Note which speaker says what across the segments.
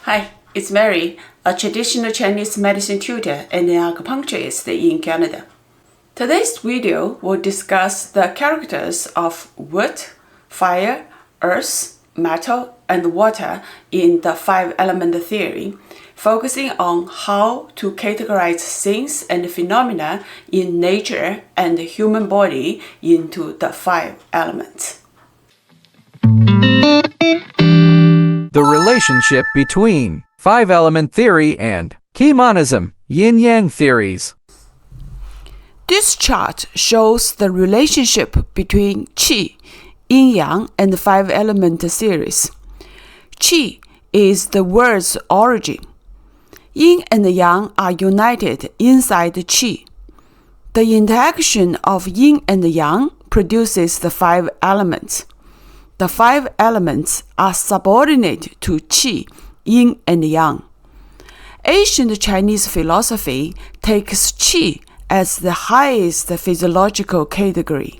Speaker 1: Hi, it's Mary, a traditional Chinese medicine tutor and an acupuncturist in Canada. Today's video will discuss the characters of wood, fire, earth, metal, and water in the five-element theory, focusing on how to categorize things and phenomena in nature and the human body into the five elements.
Speaker 2: The relationship between five-element theory and Monism, Yin-Yang theories.
Speaker 1: This chart shows the relationship between Qi, Yin-Yang, and the five-element series. Qi is the word's origin. Yin and Yang are united inside Qi. The interaction of Yin and Yang produces the five elements. The five elements are subordinate to Qi, Yin and Yang. Ancient Chinese philosophy takes Qi as the highest physiological category.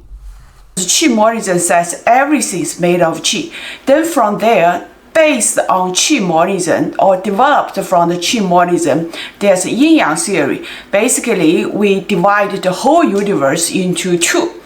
Speaker 1: Qi Monism says everything is made of Qi. Then from there, based on Qi Monism or developed from the Qi Monism, there's Yin-Yang theory. Basically, we divide the whole universe into two.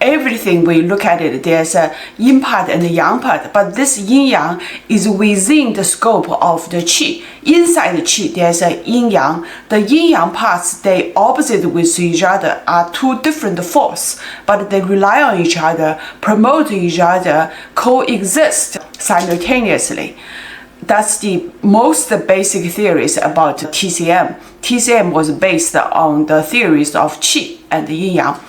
Speaker 1: Everything we look at it, there's a yin part and a yang part, but this yin-yang is within the scope of the qi. Inside the qi, there's a yin-yang. The yin-yang parts, they opposite with each other, are two different forces, but they rely on each other, promote each other, coexist simultaneously. That's the most basic theories about TCM. TCM was based on the theories of qi and yin-yang.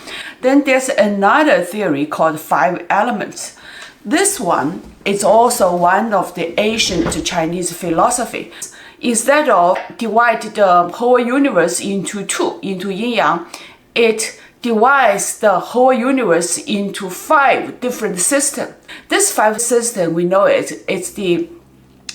Speaker 1: Then there's another theory called five elements. This one is also one of the ancient Chinese philosophy. Instead of divide the whole universe into two, into yin-yang, it divides the whole universe into five different systems. This five system, we know it's the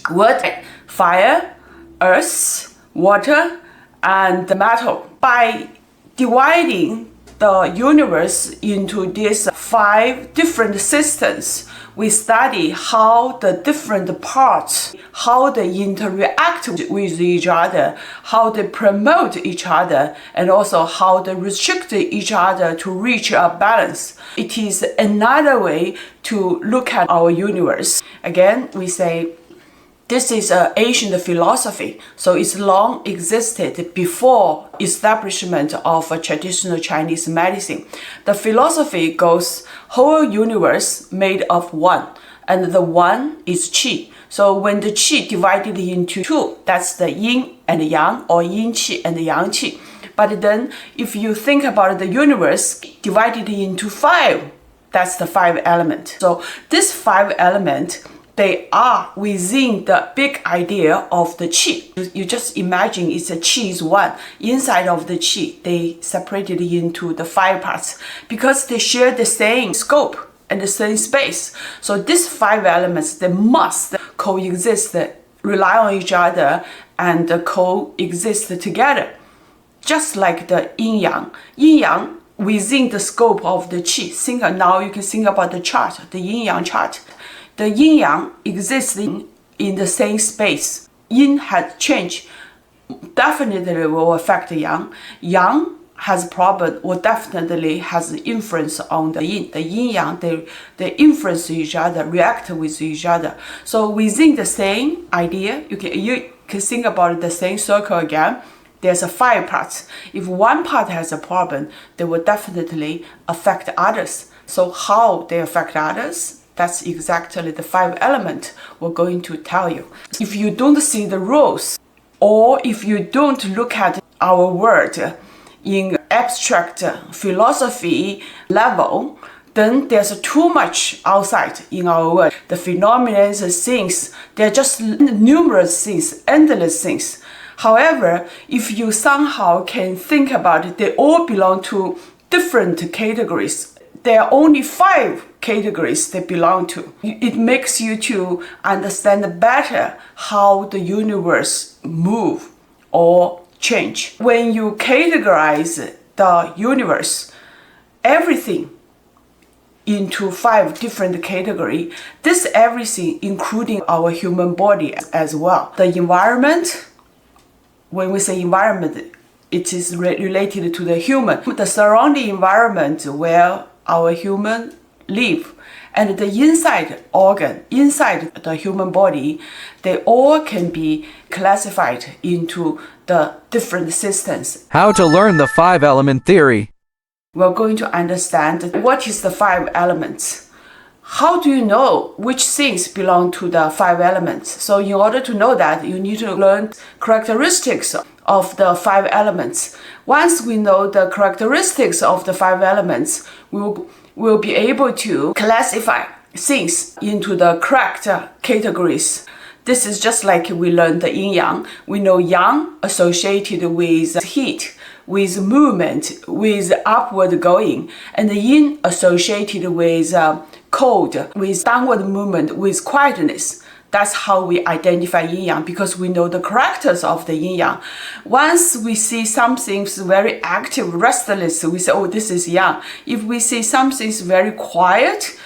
Speaker 1: wood, fire, earth, water, and metal. By dividing the universe into these five different systems, we study how the different parts, how they interact with each other, how they promote each other, and also how they restrict each other to reach a balance. It is another way to look at our universe. Again, we say this is an ancient philosophy, so it's long existed before establishment of a traditional Chinese medicine. The philosophy goes whole universe made of one, and the one is qi. So when the qi divided into two, that's the yin and yang, or yin qi and yang qi. But then if you think about the universe divided into five, that's the five element. So this five element, they are within the big idea of the qi. You just imagine it's a qi is one. Inside of the qi, they separated into the five parts because they share the same scope and the same space. So these five elements, they must coexist, rely on each other, and coexist together. Just like the yin-yang. Yin-yang within the scope of the qi. Now you can think about the chart, the yin-yang chart. The yin-yang exists in the same space. Yin has changed, definitely will affect the yang. Yang has problem, or definitely has influence on the yin. The yin-yang, they influence each other, react with each other. So within the same idea, you can think about the same circle again. There's a five parts. If one part has a problem, they will definitely affect others. So how they affect others? That's exactly the five elements we're going to tell you. If you don't see the rules, or if you don't look at our word in abstract philosophy level, then there's too much outside in our world. The phenomena, the things, they're just numerous things, endless things. However, if you somehow can think about it, they all belong to different categories. There are only five categories they belong to. It makes you to understand better how the universe move or change. When you categorize the universe, everything into 5 different categories. This everything, including our human body as well. The environment, when we say environment, it is related to the human. The surrounding environment where our human live, and the inside organ, inside the human body, they all can be classified into the different systems.
Speaker 2: How to learn the 5-element theory.
Speaker 1: We're going to understand what is the 5 elements. How do you know which things belong to the 5 elements? So in order to know that, you need to learn characteristics of the 5 elements. Once we know the characteristics of the 5 elements, we'll be able to classify things into the correct categories. This is just like we learned the Yin-Yang. We know Yang associated with heat, with movement, with upward going, and the Yin associated with cold, with downward movement, with quietness. That's how we identify Yin-Yang, because we know the characters of the Yin-Yang. Once we see something very active, restless, we say, oh, this is Yang. If we see something very quiet,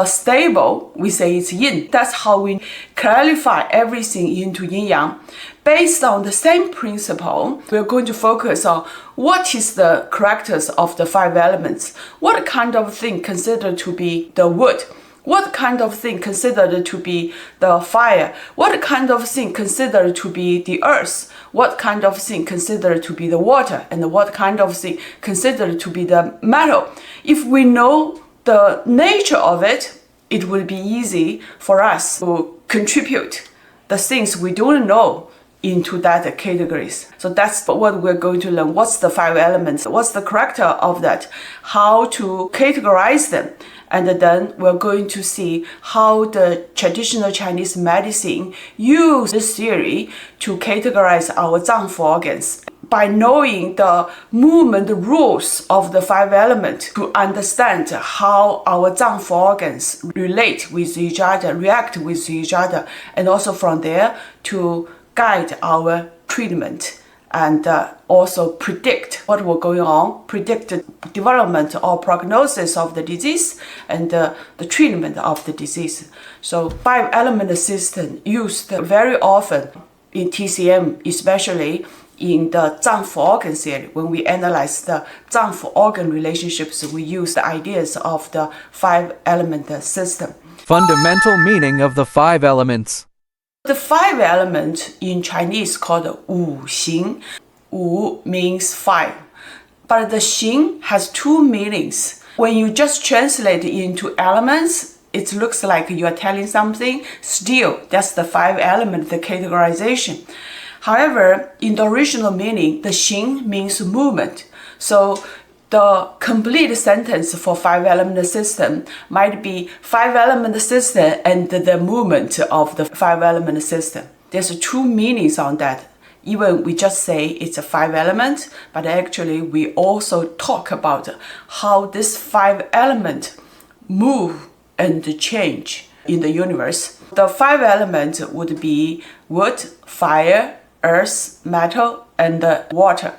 Speaker 1: stable, we say it's Yin. That's how we clarify everything into Yin-Yang. Based on the same principle, we're going to focus on what is the characters of the 5 elements. What kind of thing considered to be the wood? What kind of thing considered to be the fire? What kind of thing considered to be the earth? What kind of thing considered to be the water? And what kind of thing considered to be the metal? If we know the nature of it, it will be easy for us to contribute the things we don't know into that categories. So that's what we're going to learn. What's the 5 elements? What's the character of that? How to categorize them? And then we're going to see how the traditional Chinese medicine use this theory to categorize our 脏腑 organs. By knowing the movement rules of the 5 elements, to understand how our 脏腑 organs relate with each other, react with each other, and also from there to guide our treatment and also predict what will go on, predict the development or prognosis of the disease and the treatment of the disease. So 5-element system used very often in TCM, especially in the 脏腑 organ theory. When we analyze the 脏腑 organ relationships, we use the ideas of the 5-element system.
Speaker 2: Fundamental meaning of the 5 elements.
Speaker 1: The 5 elements in Chinese called 五行. 五 means 5. But the 形 has 2 meanings. When you just translate it into elements, it looks like you are telling something. Still, that's the 5-element, the categorization. However, in the original meaning, the 形 means movement. So the complete sentence for 5-element system might be 5-element system and the movement of the 5-element system. There's 2 meanings on that. Even we just say it's a 5-element, but actually we also talk about how this 5-element move and change in the universe. The 5 elements would be wood, fire, earth, metal, and water.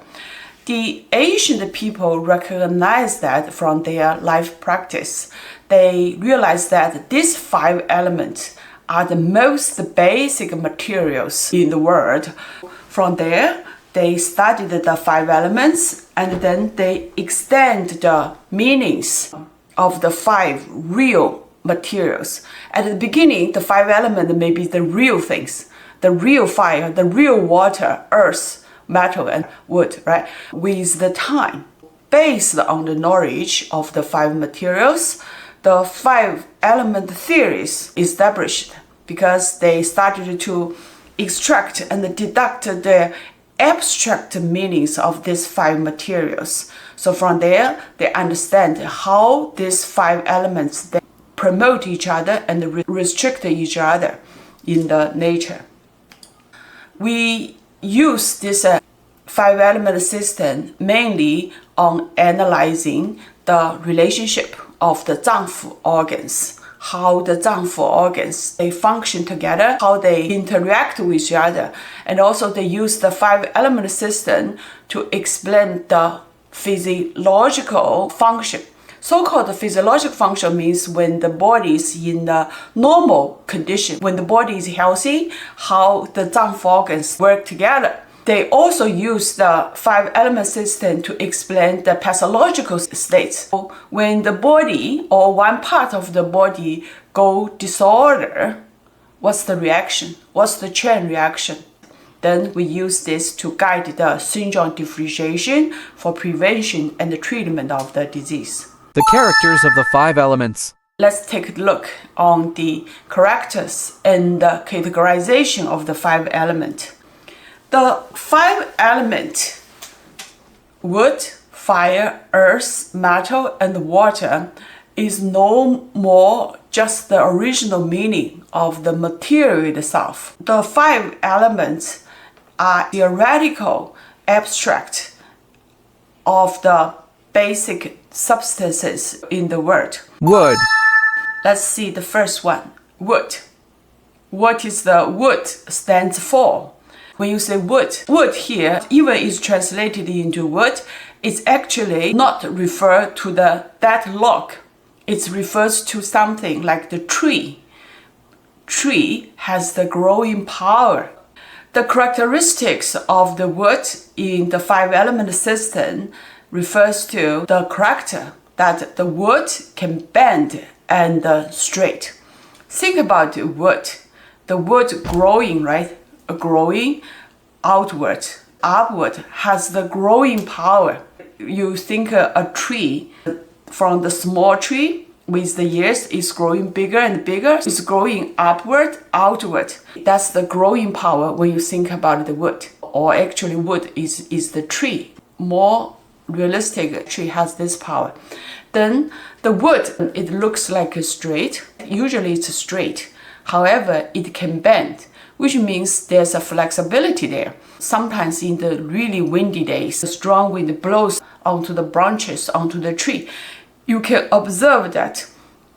Speaker 1: The ancient people recognize that from their life practice. They realize that these 5 elements are the most basic materials in the world. From there, they studied the 5 elements and then they extend the meanings of the 5 real materials. At the beginning, the 5 elements may be the real things, the real fire, the real water, earth, metal, and wood, right? With the time, based on the knowledge of the 5 materials, the 5-element theories established because they started to extract and deduct the abstract meanings of these 5 materials. So from there, they understand how these 5 elements they promote each other and restrict each other in the nature. We use this 5-element system mainly on analyzing the relationship of the 脏腑 organs, how the 脏腑 organs they function together, how they interact with each other, and also they use the 5-element system to explain the physiological function. So-called physiological function means when the body is in the normal condition, when the body is healthy, how the zang organs work together. They also use the 5-element system to explain the pathological states. So when the body or one part of the body go disorder, what's the reaction? What's the chain reaction? Then we use this to guide the syndrome differentiation for prevention and the treatment of the disease.
Speaker 2: The characters of the 5 elements.
Speaker 1: Let's take a look on the characters and the categorization of the 5 elements. The 5 elements, wood, fire, earth, metal, and water, is no more just the original meaning of the material itself. The 5 elements are theoretical abstract of the basic substances in the world.
Speaker 2: Wood.
Speaker 1: Let's see the first one, wood. What is the wood stands for? When you say wood, wood here, even is translated into wood, it's actually not referred to the dead log. It refers to something like the tree. Tree has the growing power. The characteristics of the wood in the 5-element system refers to the character that the wood can bend and straight. Think about wood. The wood growing, right? Growing outward, upward, has the growing power. You think a tree, from the small tree, with the years, is growing bigger and bigger. It's growing upward, outward. That's the growing power when you think about the wood. Or actually wood is the tree. More realistic tree has this power. Then the wood, it looks like a straight. Usually it's straight. However, it can bend, which means there's a flexibility there. Sometimes in the really windy days, the strong wind blows onto the branches, onto the tree. You can observe that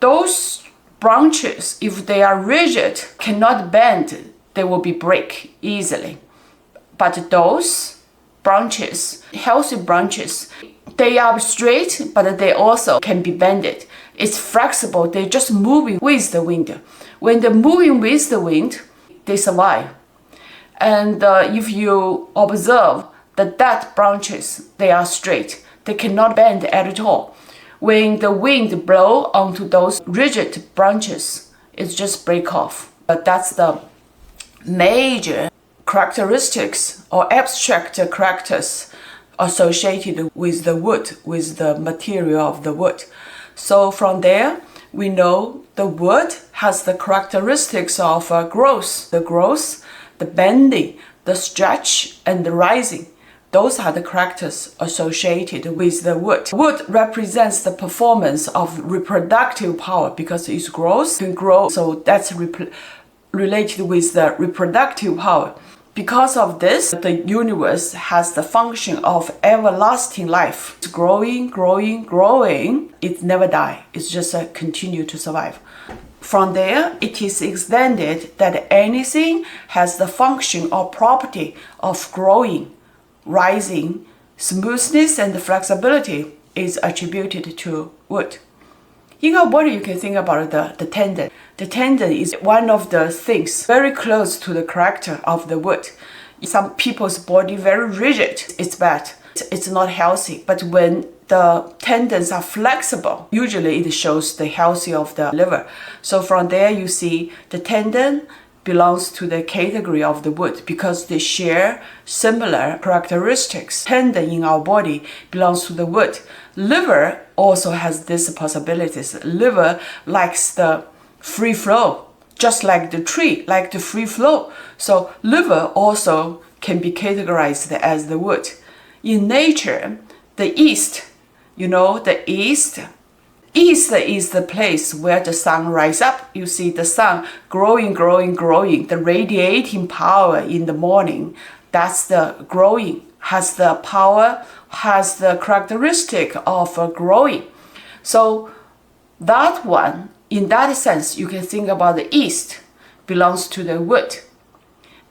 Speaker 1: those branches, if they are rigid, cannot bend, they will be break easily. But those branches, healthy branches, they are straight, but they also can be bended. It's flexible, they're just moving with the wind. When they're moving with the wind, they survive. And if you observe the dead branches, they are straight. They cannot bend at all. When the wind blows onto those rigid branches, it just break off. But that's the major characteristics or abstract characters associated with the wood, with the material of the wood. So from there, we know the wood has the characteristics of growth, the bending, the stretch, and the rising. Those are the characters associated with the wood. Wood represents the performance of reproductive power because its growth can grow, so that's related with the reproductive power. Because of this, the universe has the function of everlasting life. It's growing. It never dies. It's just continue to survive. From there, it is extended that anything has the function or property of growing, rising, smoothness, and flexibility is attributed to wood. In our body, you can think about the tendon. The tendon is one of the things very close to the character of the wood. Some people's body very rigid. It's bad. It's not healthy. But when the tendons are flexible, usually it shows the healthy of the liver. So from there, you see the tendon belongs to the category of the wood because they share similar characteristics. Tendon in our body belongs to the wood. Liver also has these possibilities. Liver likes the free flow, just like the tree, like the free flow. So liver also can be categorized as the wood. In nature, the east, the east is the place where the sun rises up. You see the sun growing, the radiating power in the morning. That's the growing, has the power, has the characteristic of growing. So that one, in that sense, you can think about the east belongs to the wood.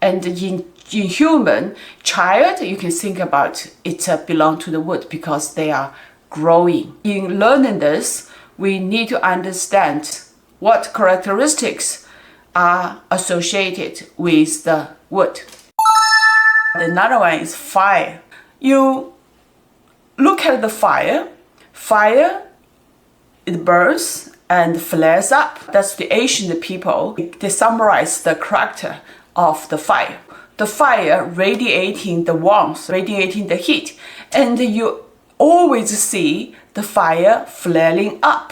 Speaker 1: And in human child, you can think about it belong to the wood because they are growing. In learning this, we need to understand what characteristics are associated with the wood. Another one is fire. You look at the fire. Fire, it burns and flares up. That's the ancient people. They summarize the character of the fire. The fire radiating the warmth, radiating the heat. And you always see the fire flaring up.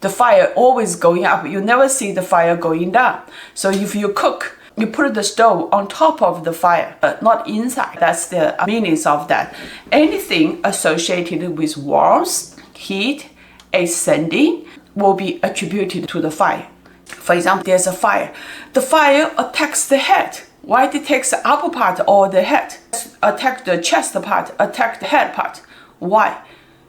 Speaker 1: The fire always going up. You never see the fire going down. So if you cook, you put the stove on top of the fire, not inside. That's the meanings of that. Anything associated with warmth, heat, ascending will be attributed to the fire. For example, there's a fire. The fire attacks the head. Why it takes the upper part or the head? Attack the chest part, attack the head part. Why?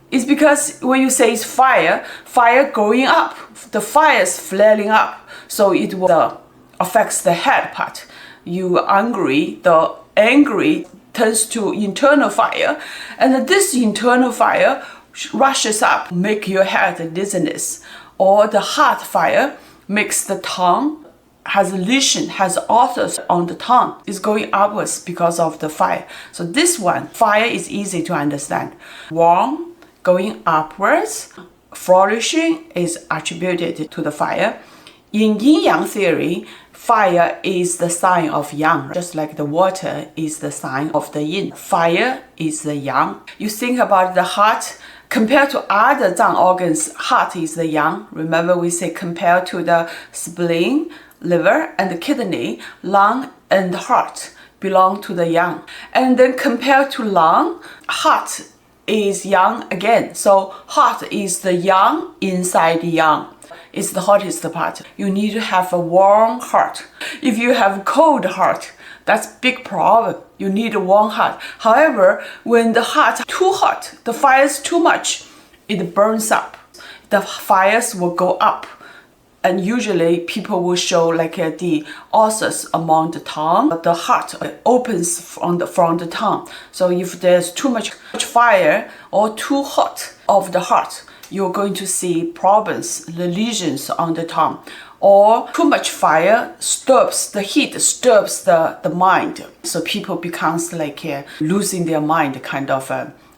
Speaker 1: It's because when you say it's fire, fire going up, the fire is flaring up, so it will affects the head part. You are angry, the angry turns to internal fire, and this internal fire rushes up, make your head dizziness. Or the heart fire makes the tongue has lesion, has ulcers on the tongue. It's going upwards because of the fire. So this one, fire is easy to understand. Warm, going upwards, flourishing is attributed to the fire. In Yin-Yang theory, fire is the sign of Yang, just like the water is the sign of the Yin. Fire is the Yang. You think about the heart, compared to other Zang organs, heart is the Yang. Remember we say compared to the spleen, liver, and the kidney, lung and heart belong to the Yang. And then compared to lung, heart is Yang again. So heart is the Yang inside the Yang. It's the hottest part. You need to have a warm heart. If you have cold heart, that's big problem. You need a warm heart. However, when the heart is too hot, the fire is too much, it burns up. The fires will go up. And usually people will show like the ulcers among the tongue. The heart opens from the tongue. So if there's too much fire or too hot of the heart, you're going to see problems, the lesions on the tongue. Or too much fire disturbs the heat, disturbs the mind. So people becomes like losing their mind, kind of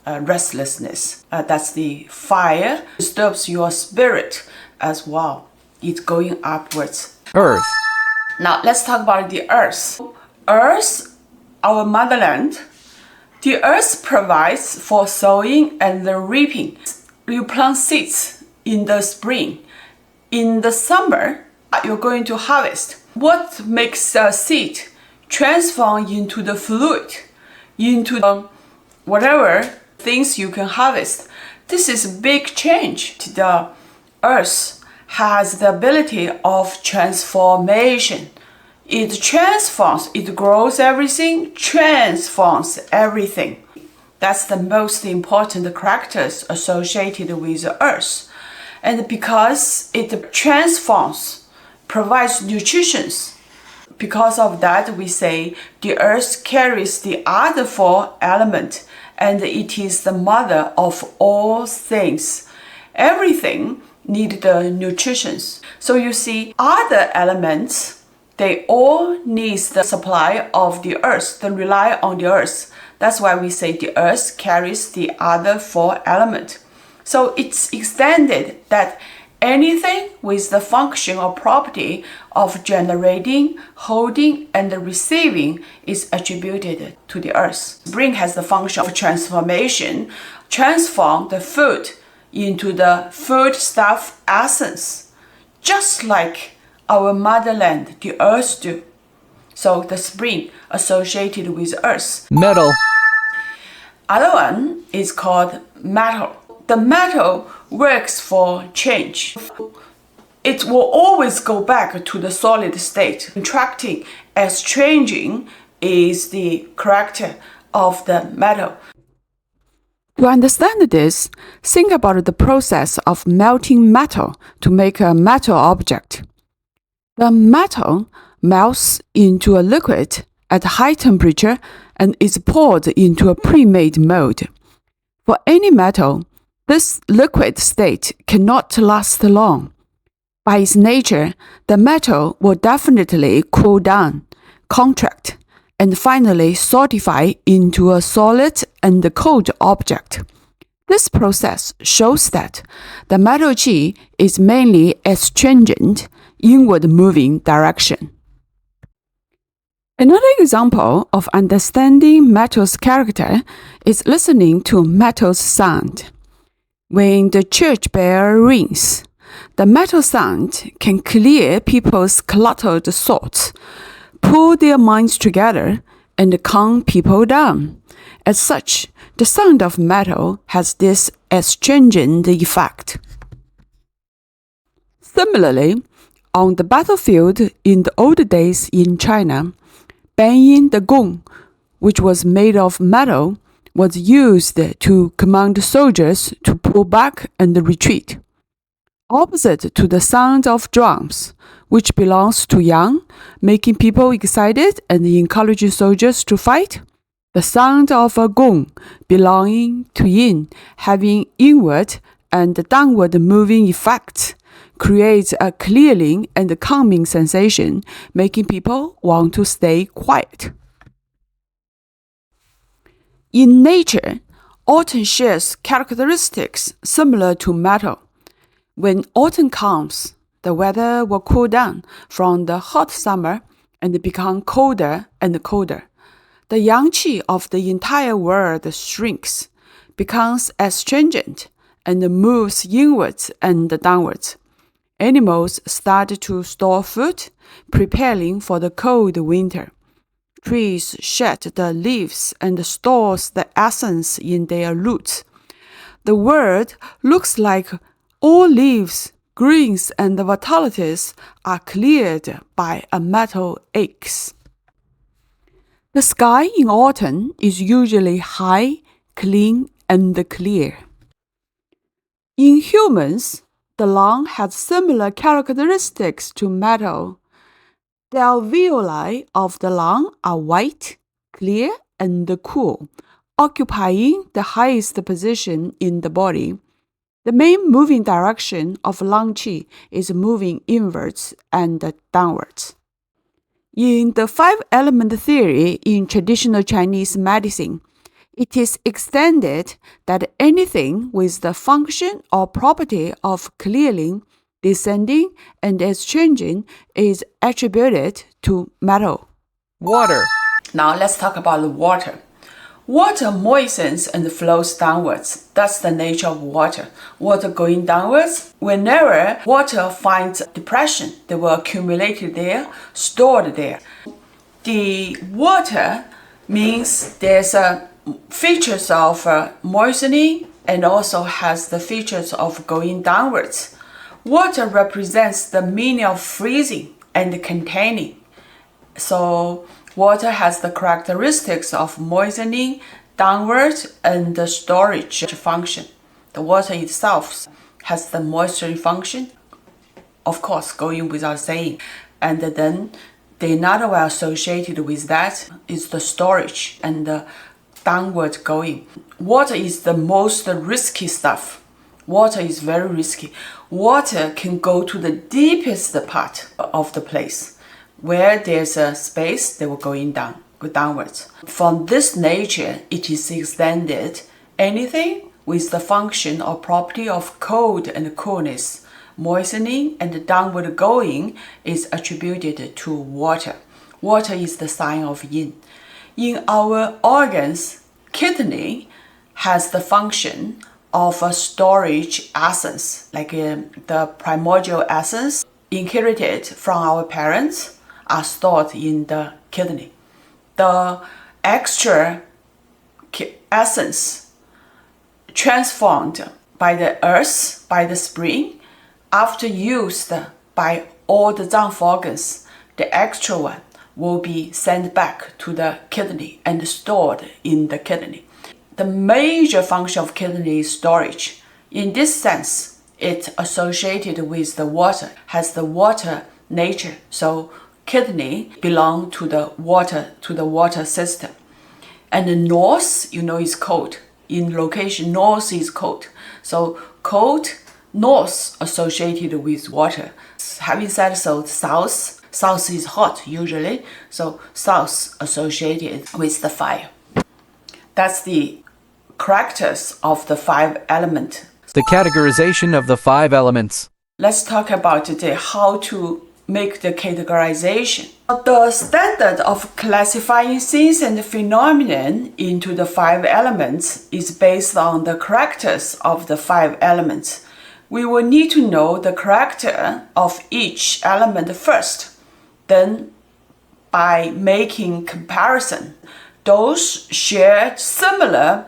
Speaker 1: restlessness. That's the fire disturbs your spirit as well. It's going upwards.
Speaker 2: Earth.
Speaker 1: Now let's talk about the earth. Earth, our motherland. The earth provides for sowing and the reaping. You plant seeds in the spring. In the summer, you're going to harvest. What makes a seed transform into the fluid, into whatever things you can harvest? This is a big change. The earth has the ability of transformation. It transforms, it grows everything, transforms everything. That's the most important characters associated with the earth. And because it transforms, provides nutrition, because of that we say the earth carries the other four elements and it is the mother of all things. Everything need the nutrition. So you see other elements, they all need the supply of the earth, they rely on the earth. That's why we say the earth carries the other four elements. So it's extended that anything with the function or property of generating, holding, and receiving is attributed to the earth. Spring has the function of transformation, transform the food into the foodstuff essence, just like our motherland, the earth do. So the spring associated with earth.
Speaker 2: Metal.
Speaker 1: Other one is called metal. The metal works for change. It will always go back to the solid state. Contracting as changing is the character of the metal.
Speaker 3: To understand this, think about the process of melting metal to make a metal object. The metal melts into a liquid at high temperature and is poured into a pre-made mold. For any metal, This liquid state cannot last long. By its nature, the metal will definitely cool down, contract, and finally solidify into a solid and cold object. This process shows that the metal qi is mainly astringent, inward moving direction. Another example of understanding metal's character is listening to metal's sound. When the church bell rings, the metal sound can clear people's cluttered thoughts, pull their minds together, and calm people down. As such, the sound of metal has this astringent effect. Similarly, on the battlefield in the old days in China, banging the gong, which was made of metal, was used to command soldiers to pull back and retreat. Opposite to the sound of drums, which belongs to yang, making people excited and encouraging soldiers to fight, the sound of a gong, belonging to yin, having inward and downward moving effects, creates a clearing and calming sensation, making people want to stay quiet. In nature, autumn shares characteristics similar to metal. When autumn comes, the weather will cool down from the hot summer and become colder and colder. The yang qi of the entire world shrinks, becomes astringent, and moves inwards and downwards. Animals start to store food, preparing for the cold winter. Trees shed the leaves and stores the essence in their roots. The world looks like all leaves, greens, and vitalities are cleared by a metal axe. The sky in autumn is usually high, clean, and clear. In humans, the lung has similar characteristics to metal. The alveoli of the lung are white, clear, and cool, occupying the highest position in the body. The main moving direction of lung qi is moving inwards and downwards. In the five-element theory in traditional Chinese medicine, it is extended that anything with the function or property of clearing, descending, and exchanging is attributed to metal.
Speaker 2: Water.
Speaker 1: Now let's talk about the water. Water moistens and flows downwards. That's the nature of water. Water going downwards. Whenever water finds depression, they will accumulate there, stored there. The water means there's features of moistening and also has the features of going downwards. Water represents the meaning of freezing and containing. So water has the characteristics of moistening, downward, and the storage function. The water itself has the moisturizing function, of course, going without saying. And then the another one associated with that is the storage and the downward going. Water is the most risky stuff. Water is very risky. Water can go to the deepest part of the place. Where there's a space, they will go downwards. From this nature, it is extended. Anything with the function or property of cold and coolness, moistening and downward going is attributed to water. Water is the sign of yin. In our organs, kidney has the function of a storage essence, like the primordial essence inherited from our parents are stored in the kidney. The extra essence transformed by the earth, by the spring, after used by all the Zang organs, the extra one will be sent back to the kidney and stored in the kidney. The major function of kidney is storage. In this sense, it's associated with the water, has the water nature. So kidney belong to the water system. And the north, is cold. in location. North is cold. So cold, north associated with water. Having said so, south is hot usually. So south associated with the fire. That's the characters of the 5 elements.
Speaker 2: The categorization of the 5 elements.
Speaker 1: Let's talk about today how to make the categorization. The standard of classifying things and phenomena into the 5 elements is based on the characters of the 5 elements. We will need to know the character of each element first. Then, by making comparison, those shared similar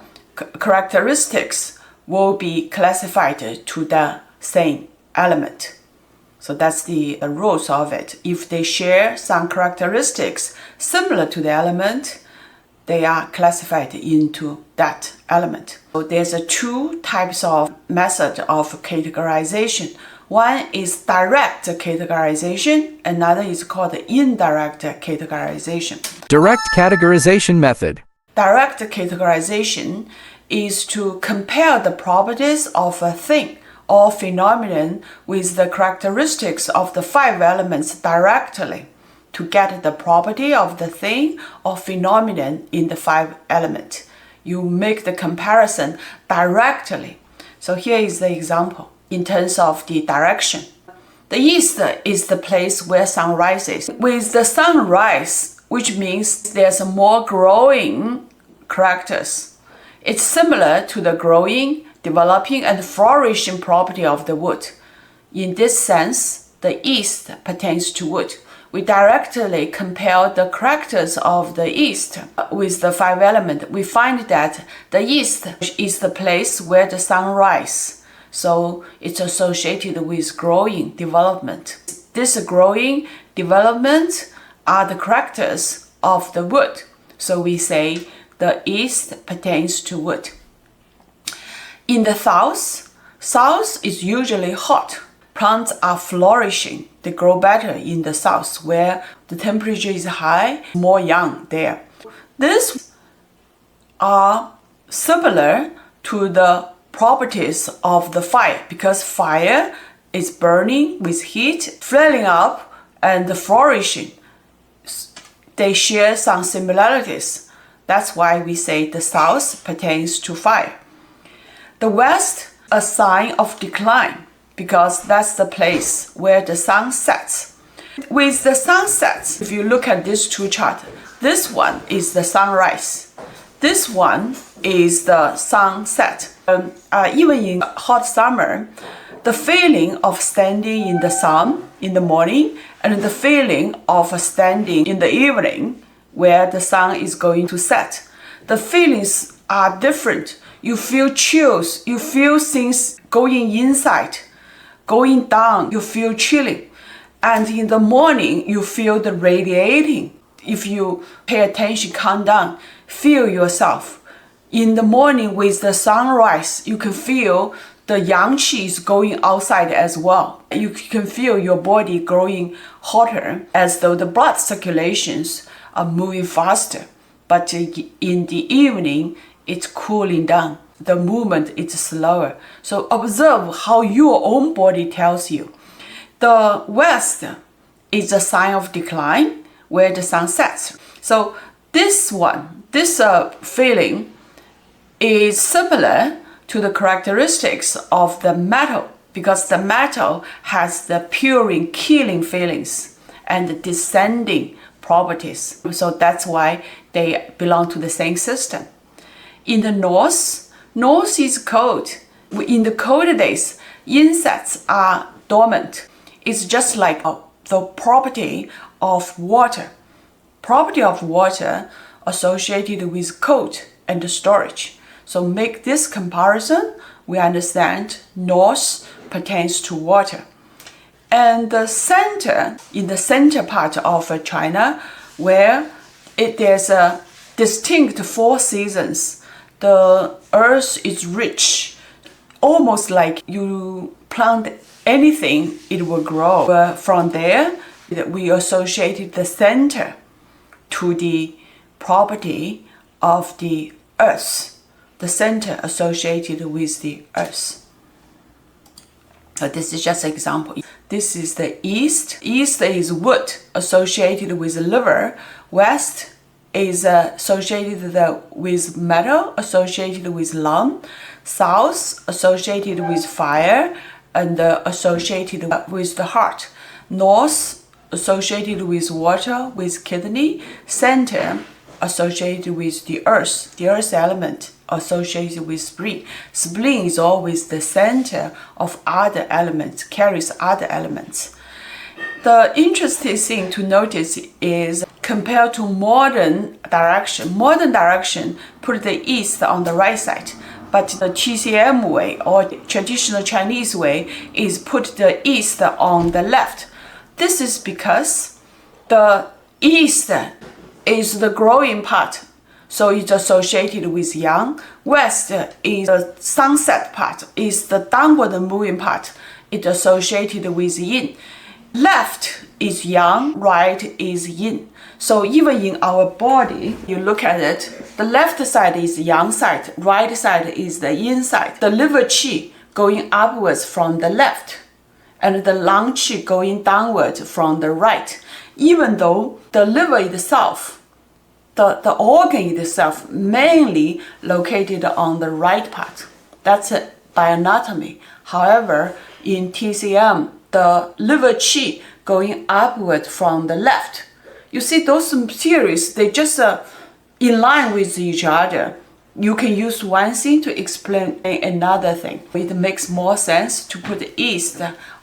Speaker 1: characteristics will be classified to the same element. So that's the rules of it. If they share some characteristics similar to the element, they are classified into that element. So there's 2 types of method of categorization. One is direct categorization, another is called indirect categorization.
Speaker 2: Direct categorization method.
Speaker 1: Direct categorization is to compare the properties of a thing or phenomenon with the characteristics of the 5 elements directly to get the property of the thing or phenomenon in the 5 elements. You make the comparison directly. So here is the example in terms of the direction. The east is the place where sun rises. With the sunrise, which means there's more growing characters. It's similar to the growing, developing, and flourishing property of the wood. In this sense, the east pertains to wood. We directly compare the characters of the east with the 5 elements. We find that the east is the place where the sun rises. So it's associated with growing development. This growing development are the characters of the wood. So we say the east pertains to wood. In the south is usually hot. Plants are flourishing. They grow better in the south where the temperature is high, more young there. These are similar to the properties of the fire because fire is burning with heat, flaring up, and flourishing. They share some similarities. That's why we say the south pertains to fire. The west, a sign of decline, because that's the place where the sun sets. With the sunset, if you look at these 2 charts, this one is the sunrise. This one is the sunset. Even in hot summer, the feeling of standing in the sun in the morning and the feeling of standing in the evening where the sun is going to set, the feelings are different. You feel chills, you feel things going inside, going down, you feel chilling. And in the morning, you feel the radiating. If you pay attention, calm down, feel yourself. In the morning with the sunrise, you can feel the yang qi is going outside as well. You can feel your body growing hotter as though the blood circulations are moving faster. But in the evening, it's cooling down. The movement is slower. So observe how your own body tells you. The west is a sign of decline where the sun sets. So this feeling is similar to the characteristics of the metal because the metal has the purring, killing feelings and descending properties. So that's why they belong to the same system. In the north is cold. In the cold days, insects are dormant. It's just like the property of water. Property of water associated with cold and storage. So make this comparison, we understand north pertains to water. And the center, in the center part of China, where there's a distinct 4 seasons, the earth is rich, almost like you plant anything, it will grow. But from there, we associated the center to the property of the earth. the center associated with the earth. This is just an example. This is the east. East is wood associated with liver. West is associated with metal, associated with lung. South associated with fire and associated with the heart. North associated with water, with kidney. Center associated with the earth element, associated with spleen. Spleen is always the center of other elements, carries other elements. The interesting thing to notice is compared to modern direction put the east on the right side, but the TCM way or traditional Chinese way is put the east on the left. This is because the east is the growing part, so it's associated with yang. West is the sunset part, is the downward moving part. It's associated with yin. Left is yang, right is yin. So even in our body, you look at it, the left side is yang side, right side is the yin side. The liver qi going upwards from the left, and the lung qi going downward from the right. Even though the liver itself, the organ itself mainly located on the right part. That's it by anatomy. However, in TCM, the liver qi going upward from the left. You see those theories, they just in line with each other. You can use one thing to explain another thing. It makes more sense to put east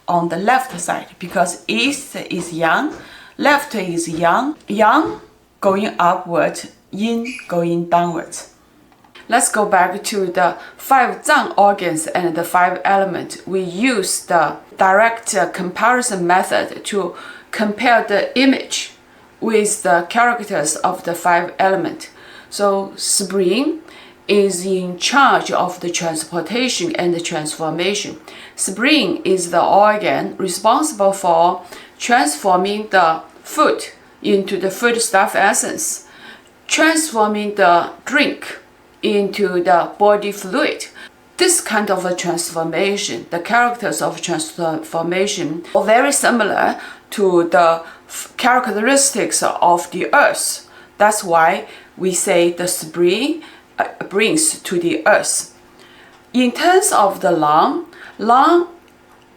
Speaker 1: on the left side because east is yang, left is yang, yang going upward, yin going downwards. Let's go back to the 5 zang organs and the 5 elements. We use the direct comparison method to compare the image with the characters of the 5 elements. So spleen is in charge of the transportation and the transformation. Spleen is the organ responsible for transforming the food into the foodstuff essence, transforming the drink into the body fluid. This kind of a transformation, the characters of transformation are very similar to the characteristics of the earth. That's why we say the spleen brings to the earth. In terms of the lung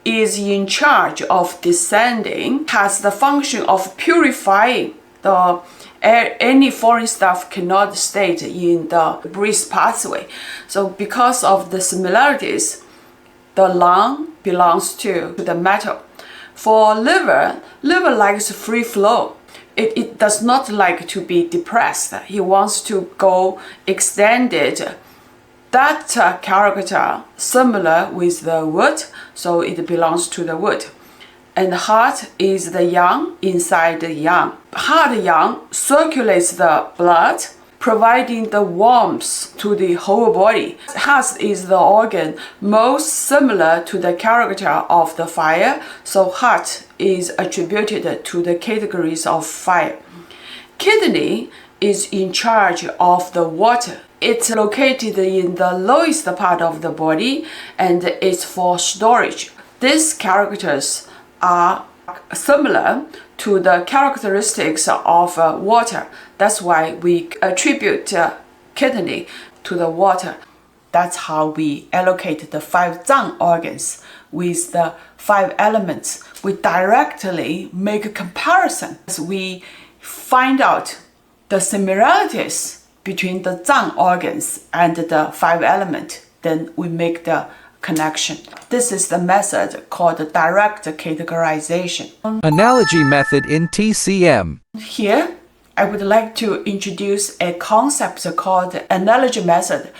Speaker 1: is in charge of descending, has the function of purifying the air. Any foreign stuff cannot stay in the breath pathway. So because of the similarities, the lung belongs to the metal. For liver likes free flow. It does not like to be depressed. He wants to go extended. That character similar with the wood, so it belongs to the wood. And heart is the yang inside the yang. Heart yang circulates the blood, providing the warmth to the whole body. Heart is the organ most similar to the character of the fire, so heart is attributed to the categories of fire. Kidney is in charge of the water. It's located in the lowest part of the body and it's for storage. These characters are similar to the characteristics of water. That's why we attribute kidney to the water. That's how we allocate the 5 zang organs with the 5 elements. We directly make a comparison. We find out the similarities between the zang organs and the 5 elements. Then we make the connection. This is the method called direct categorization.
Speaker 2: Analogy method in TCM.
Speaker 1: Here, I would like to introduce a concept called analogy method.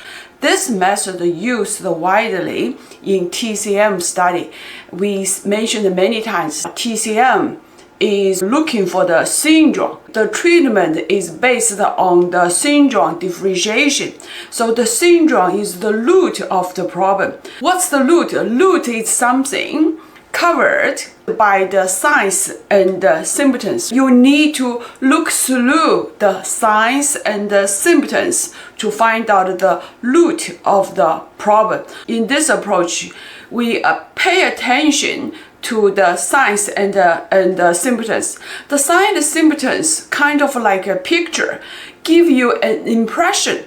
Speaker 1: This method used widely in TCM study. We mentioned many times TCM is looking for the syndrome. The treatment is based on the syndrome differentiation. So the syndrome is the root of the problem. What's the root? Root is something covered by the signs and the symptoms. You need to look through the signs and the symptoms to find out the root of the problem. In this approach, we pay attention to the signs and the symptoms. The signs and symptoms, kind of like a picture, give you an impression.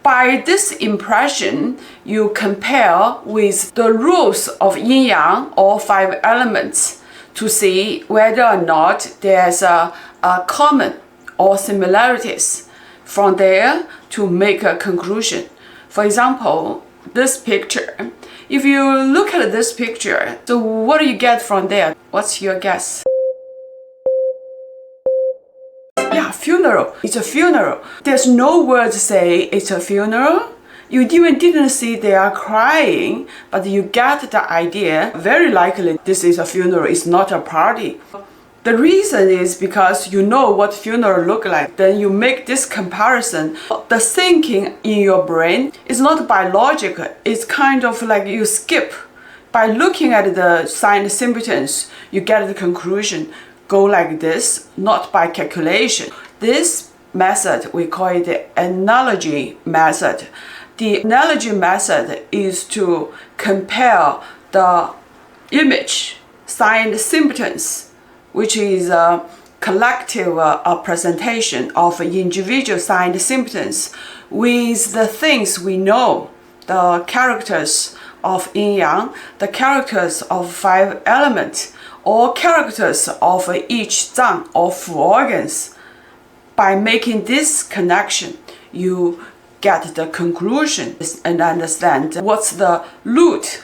Speaker 1: By this impression, you compare with the rules of Yin-Yang or 5 elements to see whether or not there's a common or similarities. From there, to make a conclusion. For example, this picture. If you look at this picture, so what do you get from there? What's your guess? Yeah, funeral. It's a funeral. There's no word to say it's a funeral. You even didn't see they are crying, but you get the idea. Very likely this is a funeral, it's not a party. The reason is because you know what funeral look like. Then you make this comparison. The thinking in your brain is not biological. It's kind of like you skip. By looking at the sign and symptoms, you get the conclusion. Go like this, not by calculation. This method, we call it the analogy method. The analogy method is to compare the image, sign and symptoms, which is a collective presentation of individual sign and symptoms, with the things we know, the characters of Yin-Yang, the characters of 5 elements, or characters of each zang or 4 organs. By making this connection, you get the conclusion and understand what's the root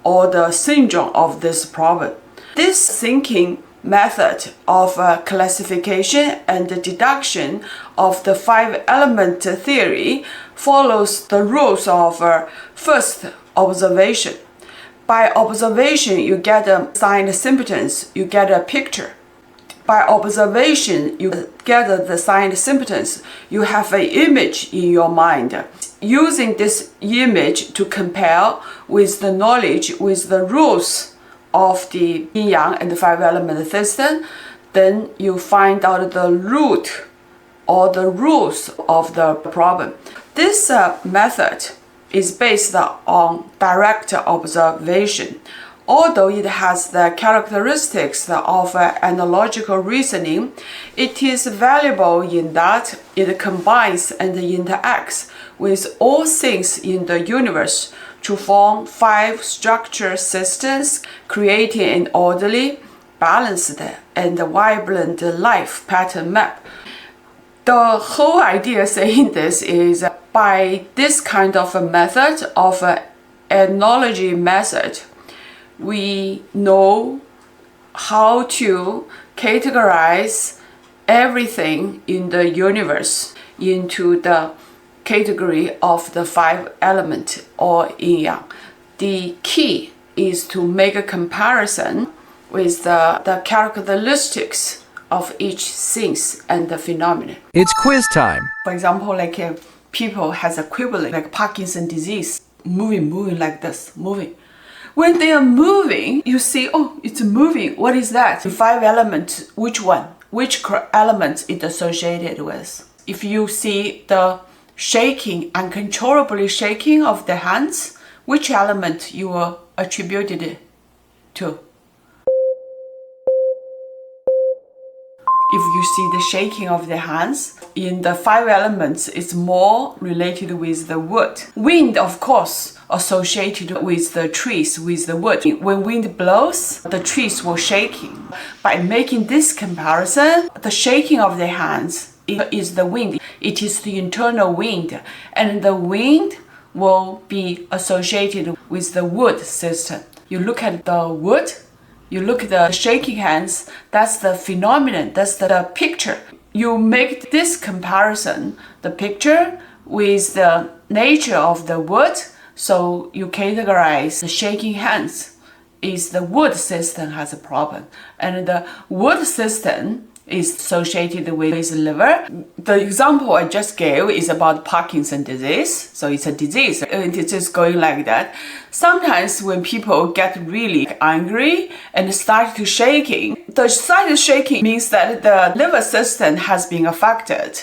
Speaker 1: or the syndrome of this problem. This thinking method of classification and deduction of the 5 element theory follows the rules of first observation. By observation, you get a sign and symptoms, you get a picture. By observation, you get the sign and symptoms, you have an image in your mind. Using this image to compare with the knowledge, with the rules of the Yin-Yang and the 5 element system, then you find out the root or the rules of the problem. This method is based on direct observation. Although it has the characteristics of analogical reasoning, it is valuable in that it combines and interacts with all things in the universe to form 5 structure systems, creating an orderly, balanced, and vibrant life pattern map. The whole idea saying this is by this kind of a method of analogy method, we know how to categorize everything in the universe into the category of the 5 element or Yin-Yang. The key is to make a comparison with the characteristics of each things and the phenomenon.
Speaker 2: It's quiz time.
Speaker 1: For example, like people has equivalent like Parkinson's disease, moving like this, moving. When they are moving, you see, oh, it's moving. What is that? The 5 elements, which one? Which element it associated with? If you see the shaking, uncontrollably shaking of the hands, which element you are attributed to? If you see the shaking of the hands, in the 5 elements, it's more related with the wood. Wind, of course, associated with the trees, with the wood. When wind blows, the trees will shaking. By making this comparison, the shaking of the hands is the wind. It is the internal wind, and the wind will be associated with the wood system. You look at the wood, you look at the shaking hands, that's the phenomenon, that's the picture. You make this comparison, the picture, with the nature of the wood, so you categorize the shaking hands is the wood system has a problem, and the wood system is associated with his liver. The example I just gave is about Parkinson's disease. So it's a disease and it's just going like that. Sometimes when people get really angry and started to shaking. The started shaking means that the liver system has been affected.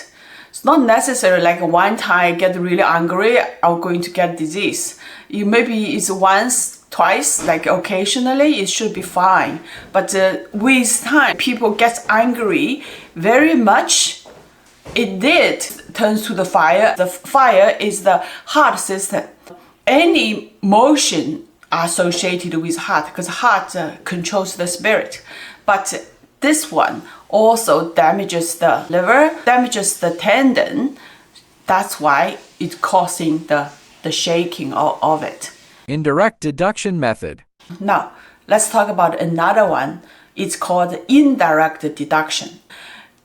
Speaker 1: It's not necessarily like one time get really angry, I'm going to get disease. Maybe it's once, twice, like occasionally, it should be fine. But with time, people get angry very much. It did turns to the fire. The fire is the heart system. Any motion associated with heart, because heart controls the spirit. But this one also damages the liver, damages the tendon. That's why it's causing the shaking of it.
Speaker 2: Indirect deduction method.
Speaker 1: Now, let's talk about another one. It's called indirect deduction.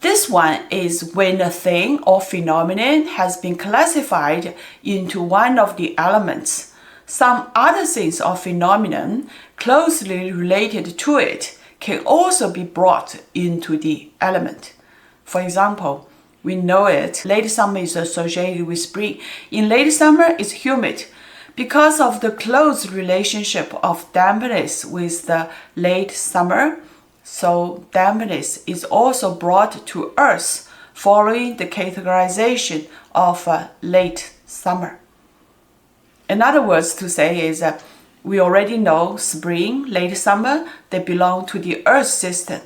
Speaker 1: This one is when a thing or phenomenon has been classified into one of the elements. Some other things or phenomenon closely related to it can also be brought into the element. For example, we know it, late summer is associated with spring. In late summer, it's humid. Because of the close relationship of dampness with the late summer, so dampness is also brought to Earth following the categorization of late summer. In other words, to say is we already know spring, late summer, they belong to the Earth system.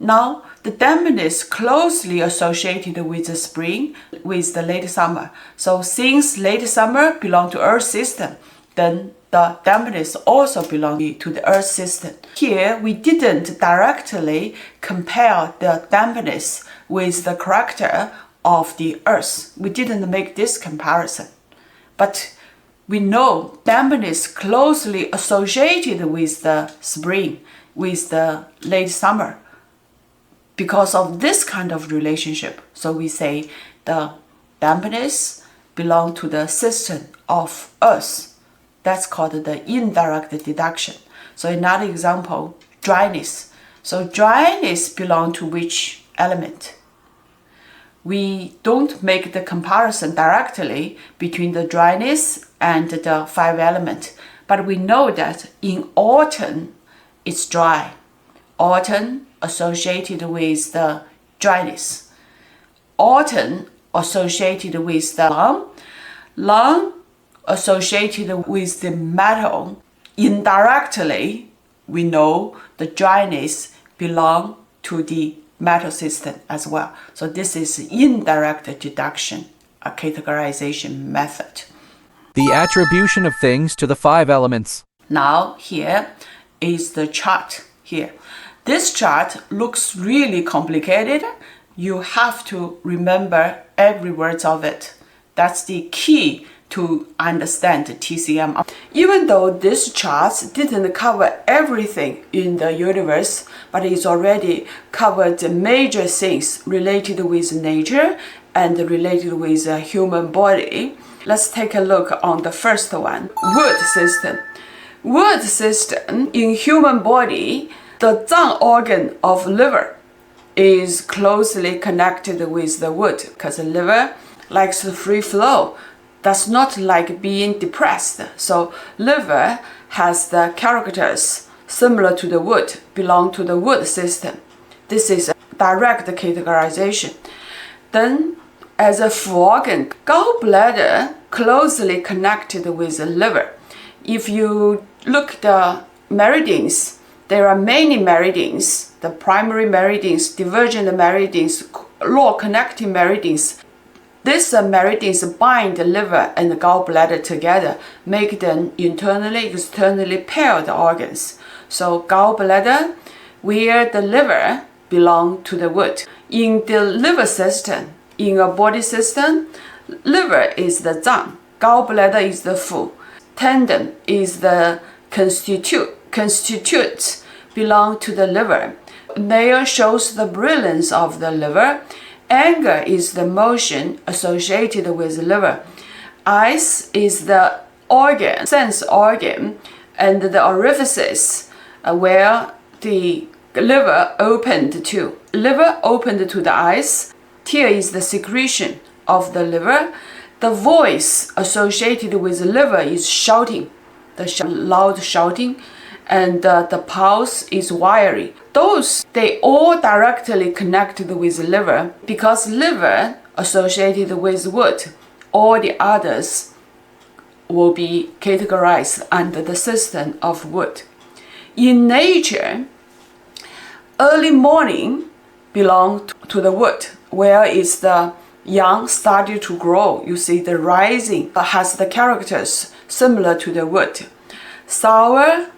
Speaker 1: Now, the dampness closely associated with the spring, with the late summer. So since late summer belong to Earth system, then the dampness also belong to the Earth system. Here, we didn't directly compare the dampness with the character of the Earth. We didn't make this comparison. But we know dampness closely associated with the spring, with the late summer. Because of this kind of relationship, so we say the dampness belong to the system of Earth. That's called the indirect deduction. So another example, dryness. So dryness belong to which element? We don't make the comparison directly between the dryness and the 5 element, but we know that in autumn it's dry. Autumn associated with the dryness. Autumn associated with the lung associated with the metal. Indirectly, we know the dryness belong to the metal system as well. So this is indirect deduction, a categorization method.
Speaker 2: The attribution of things to the 5 elements.
Speaker 1: Now here is the chart here. This chart looks really complicated. You have to remember every word of it. That's the key to understand TCM. Even though this chart didn't cover everything in the universe, but it's already covered the major things related with nature and related with the human body. Let's take a look on the first one, wood system. Wood system in human body, the zang organ of liver is closely connected with the wood because the liver likes the free flow, does not like being depressed. So liver has the characters similar to the wood, belong to the wood system. This is a direct categorization. Then as a food organ, gallbladder closely connected with the liver. If you look the meridians, there are many meridians, the primary meridians, divergent meridians, law connecting meridians. These meridians bind the liver and the gallbladder together, make them internally, externally paired organs. So gallbladder, where the liver belong to the wood. In the liver system, in a body system, liver is the zang, gallbladder is the fu, tendon is the constituents belong to the liver. Nail shows the brilliance of the liver. Anger is the motion associated with the liver. Eyes is the organ, sense organ, and the orifices where the liver opened to. Liver opened to the eyes. Tear is the secretion of the liver. The voice associated with the liver is shouting, the loud shouting. and the pulse is wiry. Those, they all directly connected with liver, because liver associated with wood. All the others will be categorized under the system of wood. In nature, early morning belong to the wood, where is the yang started to grow. You see the rising has the characters similar to the wood. Sour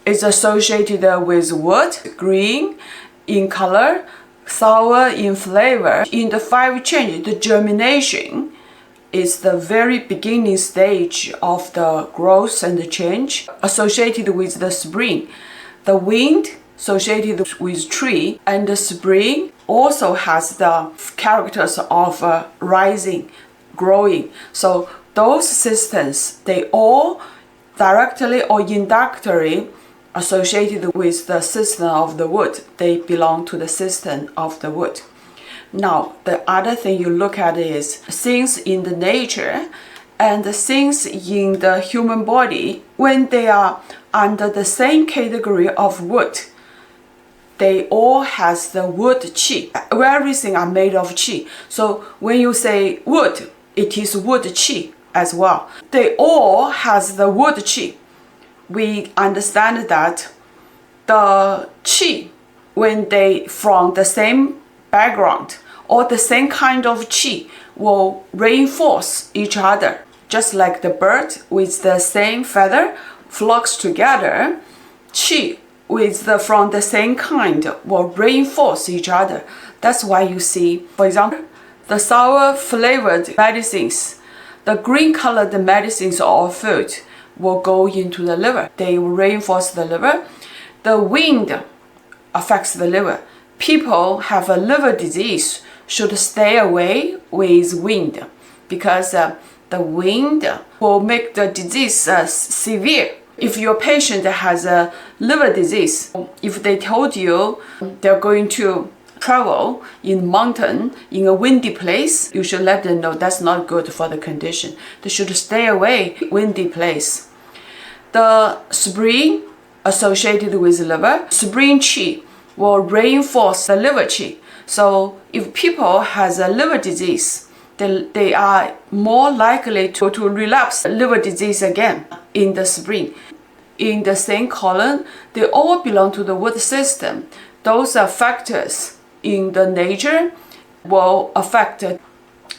Speaker 1: is associated with wood, green in color, sour in flavor. In the 5 change, the germination is the very beginning stage of the growth and the change, associated with the spring. The wind associated with tree, and the spring also has the characters of rising, growing. So those systems, they all directly or indirectly associated with the system of the wood. They belong to the system of the wood. Now, the other thing you look at is things in the nature and the things in the human body. When they are under the same category of wood, they all has the wood qi. Everything are made of qi. So when you say wood, it is wood qi as well. They all has the wood qi. We understand that the qi, when they from the same background or the same kind of qi, will reinforce each other. Just like the bird with the same feather flocks together, qi from the same kind will reinforce each other. That's why you see, for example, the sour flavored medicines, the green colored medicines or food will go into the liver. They will reinforce the liver. The wind affects the liver. People have a liver disease should stay away with wind, because the wind will make the disease severe. If your patient has a liver disease, if they told you they're going to travel in mountain in a windy place, you should let them know that's not good for the condition. They should stay away windy place. The spring associated with liver, spring qi will reinforce the liver qi. So if people has a liver disease, they are more likely to relapse liver disease again in the spring. In the same column, they all belong to the wood system. Those are factors in the nature will affect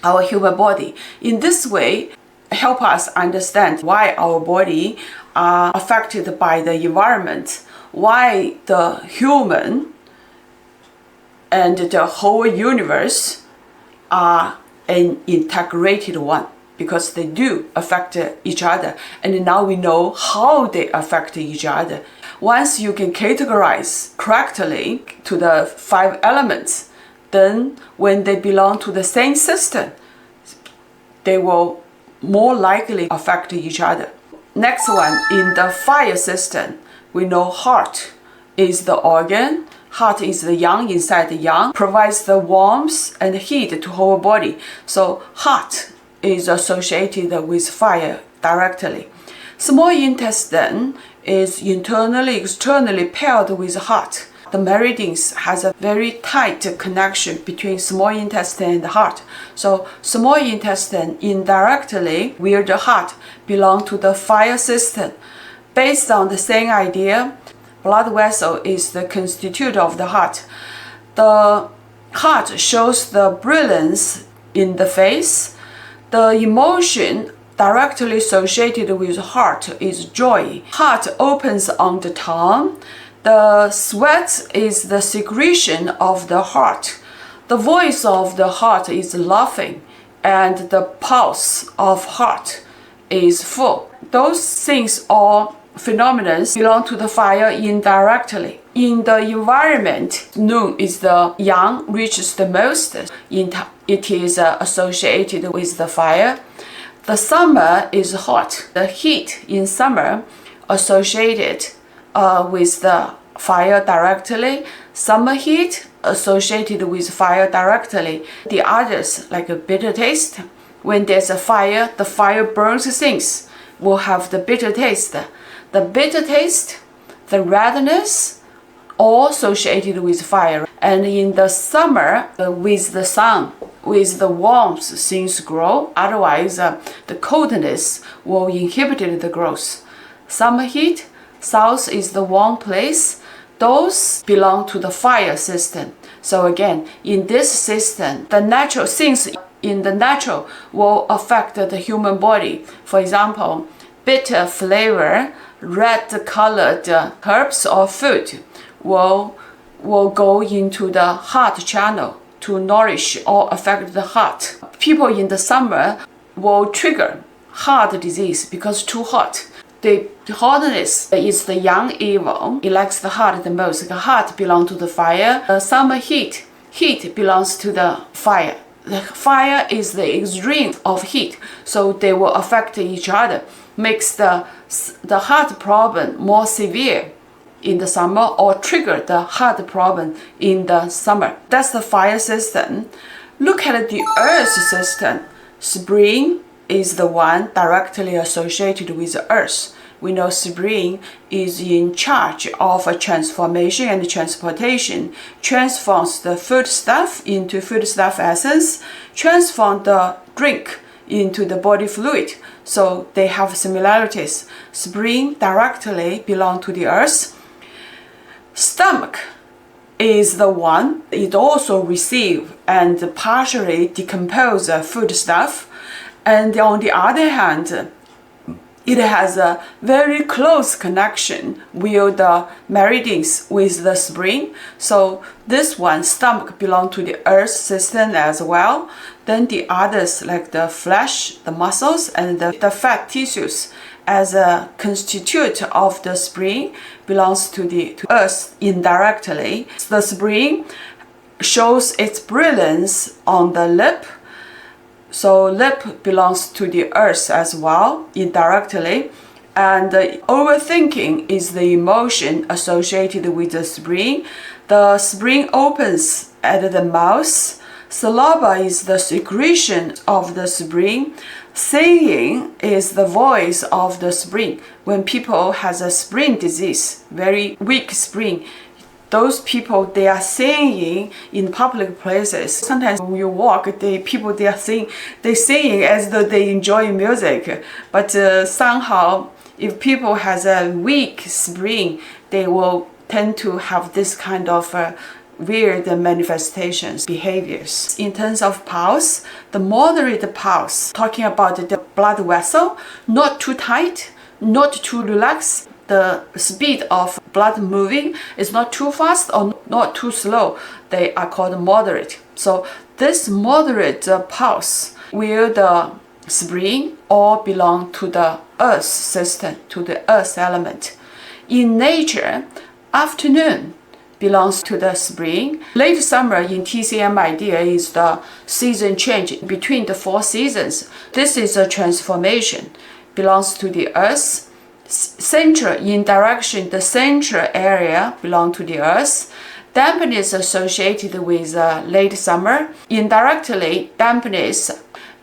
Speaker 1: our human body. In this way, help us understand why our body are affected by the environment, why the human and the whole universe are an integrated one, because they do affect each other. And now we know how they affect each other. Once you can categorize correctly to the 5 elements, then when they belong to the same system, they will more likely affect each other. Next one, in the fire system, we know heart is the organ. Heart is the yang inside the yang, provides the warmth and heat to whole body. So heart is associated with fire directly. Small intestine is internally, externally paired with heart. The meridians has a very tight connection between small intestine and the heart. So small intestine indirectly, where the heart belong to the fire system. Based on the same idea, blood vessel is the constituent of the heart. The heart shows the brilliance in the face. The emotion directly associated with heart is joy. Heart opens on the tongue. The sweat is the secretion of the heart. The voice of the heart is laughing, and the pulse of heart is full. Those things are phenomena belong to the fire indirectly. In the environment, noon is the yang reaches the most. It is associated with the fire. The summer is hot. The heat in summer associated with the fire directly. Summer heat associated with fire directly. The others, like a bitter taste, when there's a fire, the fire burns things, will have the bitter taste. The bitter taste the redness, all associated with fire. And in the summer, with the sun, with the warmth, things grow. Otherwise, the coldness will inhibit the growth. Summer heat, south is the warm place. Those belong to the fire system. So again, in this system, the natural things in the natural will affect the human body. For example, bitter flavor, red colored herbs or food will go into the heart channel to nourish or affect the heart. People in the summer will trigger heart disease because too hot. The hotness is the yang evil. It likes the heart the most. The heart belongs to the fire. The summer heat belongs to the fire. The fire is the extreme of heat, so they will affect each other, makes the heart problem more severe in the summer or trigger the heart problem in the summer. That's the fire system. Look at the earth system. Spring is the one directly associated with the earth. We know spring is in charge of a transformation and transportation, transforms the foodstuff into foodstuff essence, transforms the drink into the body fluid. So they have similarities. Spring directly belongs to the earth. Stomach is the one, it also receives and partially decomposes foodstuff. And on the other hand, it has a very close connection with the meridians with the spring. So this one, stomach, belongs to the earth system as well. Then the others like the flesh, the muscles, and the fat tissues as a constituent of the spring belongs to earth indirectly. The spring shows its brilliance on the lip. So lip belongs to the earth as well, indirectly. And overthinking is the emotion associated with the spring. The spring opens at the mouth. Saliva is the secretion of the spring. Singing is the voice of the spring. When people has a spring disease, very weak spring, those people, they are singing in public places. Sometimes when you walk, they are singing as though they enjoy music. But somehow, if people has a weak spring, they will tend to have this kind of weird manifestations, behaviors. In terms of pulse, the moderate pulse, talking about the blood vessel, not too tight, not too relaxed. The speed of blood moving is not too fast or not too slow. They are called moderate. So this moderate pulse will the spring all belong to the earth system, to the earth element. In nature, afternoon belongs to the spring. Late summer in TCM idea is the season change between the 4 seasons. This is a transformation, belongs to the earth. Central in direction, the central area belong to the earth. Dampness associated with late summer. Indirectly, dampness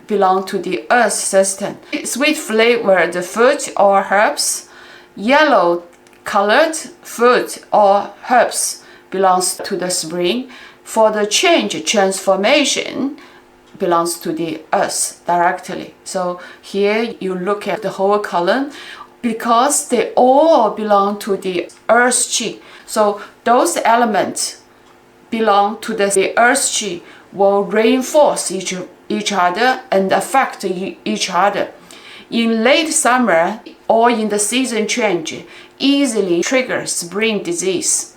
Speaker 1: belong to the earth system. Sweet flavored food or herbs, yellow colored food or herbs belongs to the spring. For the change, transformation belongs to the earth directly. So here you look at the whole column, because they all belong to the earth chi. So those elements belong to the earth chi will reinforce each other and affect each other. In late summer or in the season change, easily trigger spring disease.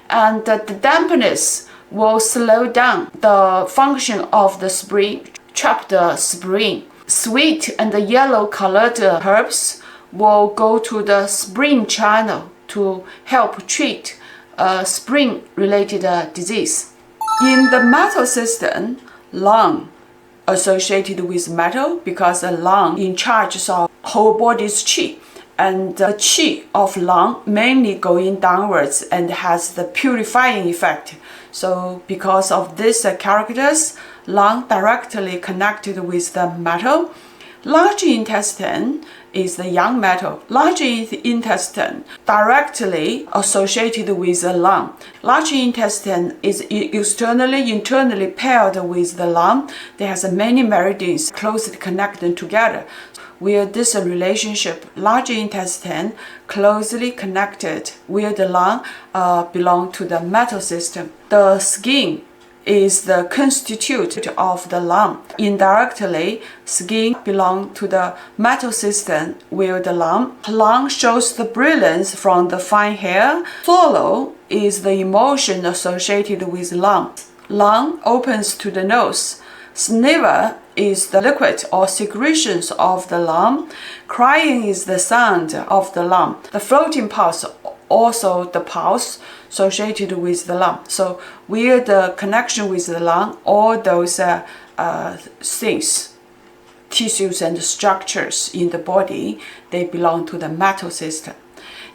Speaker 1: And the dampness will slow down the function of the spring, trap the spring. Sweet and yellow colored herbs will go to the spring channel to help treat spring-related disease. In the metal system, lung associated with metal because the lung in charge of whole body's qi, and the qi of lung mainly going downwards and has the purifying effect. So because of these characters, lung directly connected with the metal. Large intestine is the yang matter. Large intestine directly associated with the lung. Large intestine is internally paired with the lung. There has many meridians closely connected together. Where this relationship, large intestine closely connected with the lung, belong to the metal system. The skin is the constituent of the lung. Indirectly, skin belongs to the metal system with the lung. Lung shows the brilliance from the fine hair. Swallow is the emotion associated with lung. Lung opens to the nose. Saliva is the liquid or secretions of the lung. Crying is the sound of the lung. The floating pulse, also the pulse associated with the lung. So where the connection with the lung, all those things, tissues and structures in the body, they belong to the metal system.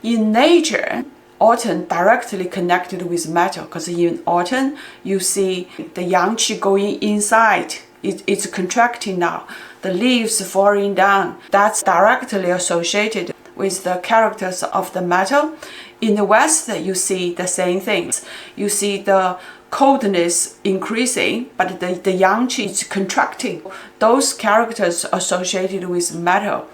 Speaker 1: In nature, autumn directly connected with metal, because in autumn you see the yang qi going inside. It's contracting now. The leaves falling down. That's directly associated with the characters of the metal. In the West, you see the same things. You see the coldness increasing, but the yang qi is contracting. Those characters associated with metal.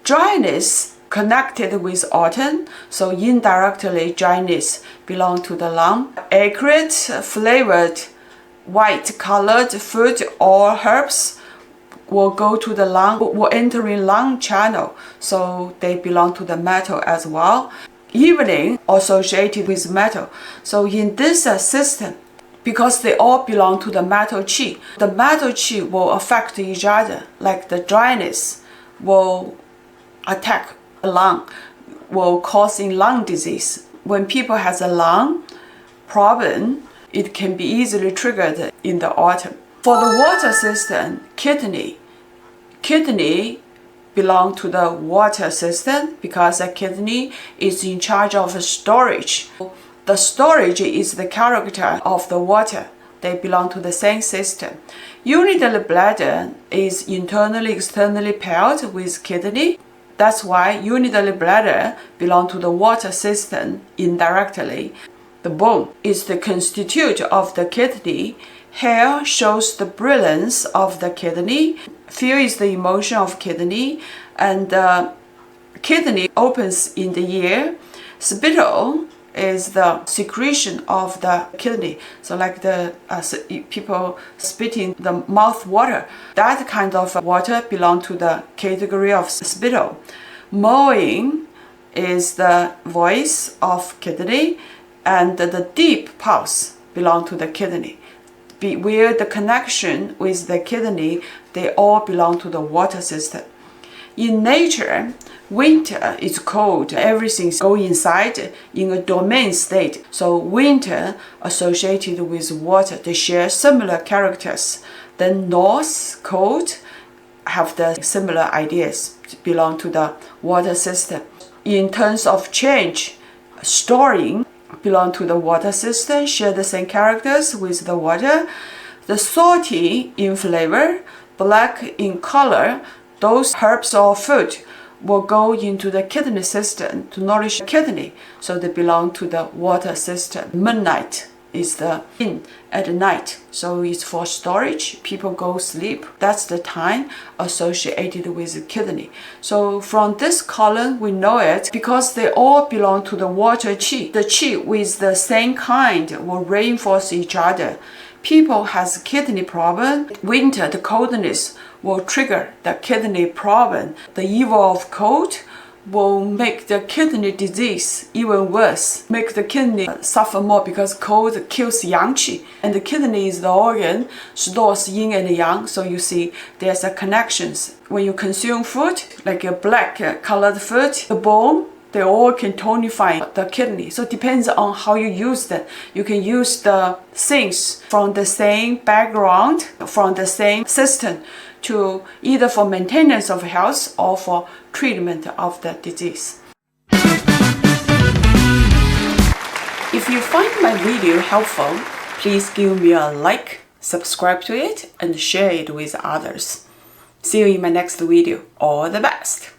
Speaker 1: Dryness connected with autumn, so indirectly dryness belong to the lung. Acrid, flavored, white-colored food or herbs will go to the lung, will enter in lung channel, so they belong to the metal as well. Evening associated with metal. So in this system, because they all belong to the metal qi, the metal qi will affect each other. Like the dryness will attack the lung, will causing lung disease. When people has a lung problem, it can be easily triggered in the autumn. For the water system, kidney belong to the water system because a kidney is in charge of storage. The storage is the character of the water. They belong to the same system. Urinary bladder is internally, externally paired with kidney. That's why urinary bladder belong to the water system indirectly. The bone is the constituent of the kidney. Hair shows the brilliance of the kidney. Fear is the emotion of kidney. And kidney opens in the ear. Spittle is the secretion of the kidney. So like the people spitting the mouth water. That kind of water belong to the category of spittle. Mowing is the voice of kidney. And the deep pulse belong to the kidney. Where the connection with the kidney, they all belong to the water system. In nature, winter is cold. Everything's going inside in a dormant state. So winter associated with water, they share similar characters. The north, cold, have the similar ideas, belong to the water system. In terms of change, storing belong to the water system, share the same characters with the water. The salty in flavor, black in color, those herbs or food will go into the kidney system to nourish the kidney, so they belong to the water system. Midnight is the in at night, so it's for storage. People go sleep. That's the time associated with the kidney. So from this column, we know it because they all belong to the water qi. The qi with the same kind will reinforce each other. People has kidney problem. Winter, the coldness will trigger the kidney problem. The evil of cold will make the kidney disease even worse, make the kidney suffer more because cold kills yang qi. And the kidney is the organ, stores yin and yang, so you see there's a connections. When you consume food, like a black colored food, the bone, they all can tonify the kidney. So it depends on how you use them. You can use the things from the same background, from the same system, to either for maintenance of health or for treatment of the disease. If you find my video helpful, please give me a like, subscribe to it, and share it with others. See you in my next video. All the best!